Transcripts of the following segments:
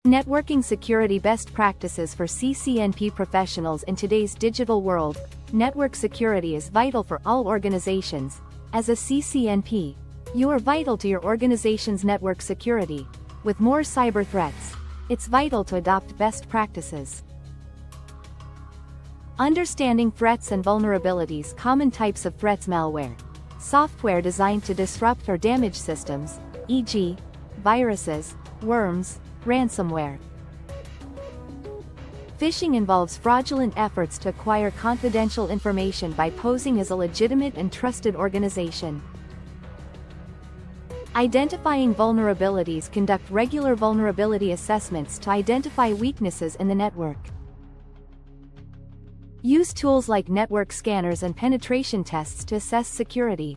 Networking security best practices for CCNP professionals in today's digital world. Network security is vital for all organizations. As a CCNP, you are vital to your organization's network security. With more cyber threats, it's vital to adopt best practices. Understanding threats and vulnerabilities. Common types of threats. Malware. Software designed to disrupt or damage systems, e.g., viruses, worms, ransomware. Phishing involves fraudulent efforts to acquire confidential information by posing as a legitimate and trusted organization. Identifying vulnerabilities. Conduct regular vulnerability assessments to identify weaknesses in the network. Use tools like network scanners and penetration tests to assess security.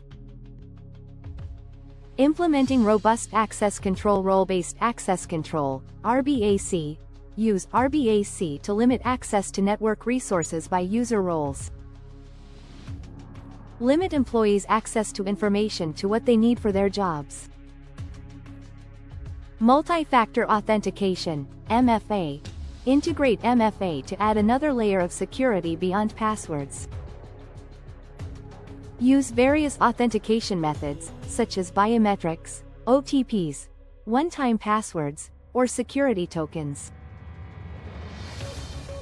Implementing robust access control. Role-based access control, RBAC. Use RBAC to limit access to network resources by user roles. Limit employees' access to information to what they need for their jobs. Multi-factor authentication, MFA. Integrate MFA to add another layer of security beyond passwords. Use various authentication methods, such as biometrics, OTPs, one-time passwords, or security tokens.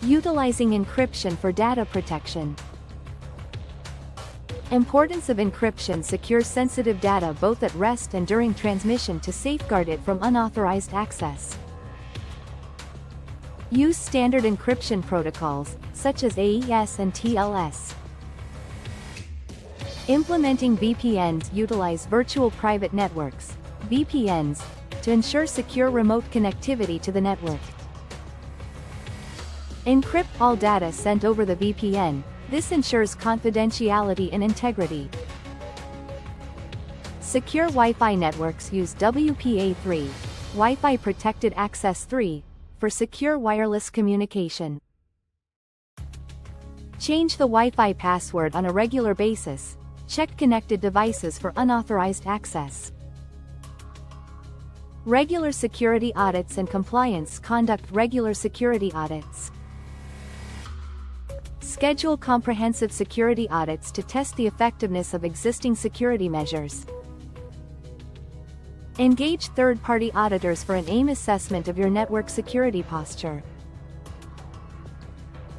Utilizing encryption for data protection. Importance of encryption. Secures sensitive data both at rest and during transmission to safeguard it from unauthorized access. Use standard encryption protocols, such as AES and TLS. Implementing VPNs. Utilize virtual private networks, VPNs, to ensure secure remote connectivity to the network. Encrypt all data sent over the VPN. This ensures confidentiality and integrity. Secure Wi-Fi networks. Use WPA3, Wi-Fi Protected Access 3, for secure wireless communication. Change the Wi-Fi password on a regular basis. Check connected devices for unauthorized access. Regular security audits and compliance. Conduct regular security audits. Schedule comprehensive security audits to test the effectiveness of existing security measures. Engage third-party auditors for an AIM assessment of your network security posture.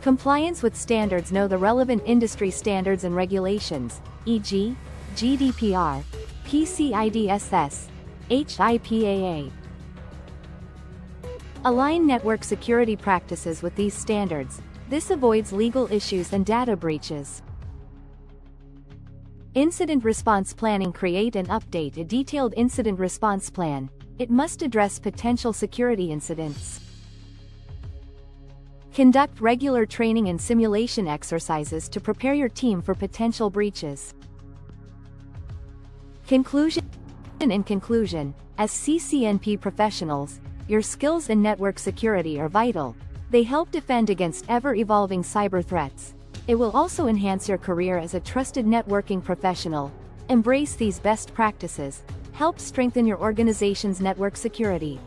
Compliance with standards. Know the relevant industry standards and regulations, e.g., GDPR, PCI-DSS, HIPAA. Align network security practices with these standards. This avoids legal issues and data breaches. Incident response planning. Create and update a detailed incident response plan. It must address potential security incidents. Conduct regular training and simulation exercises to prepare your team for potential breaches. Conclusion. In conclusion, as CCNP professionals, your skills in network security are vital. They help defend against ever-evolving cyber threats. It will also enhance your career as a trusted networking professional. Embrace these best practices. Help strengthen your organization's network security.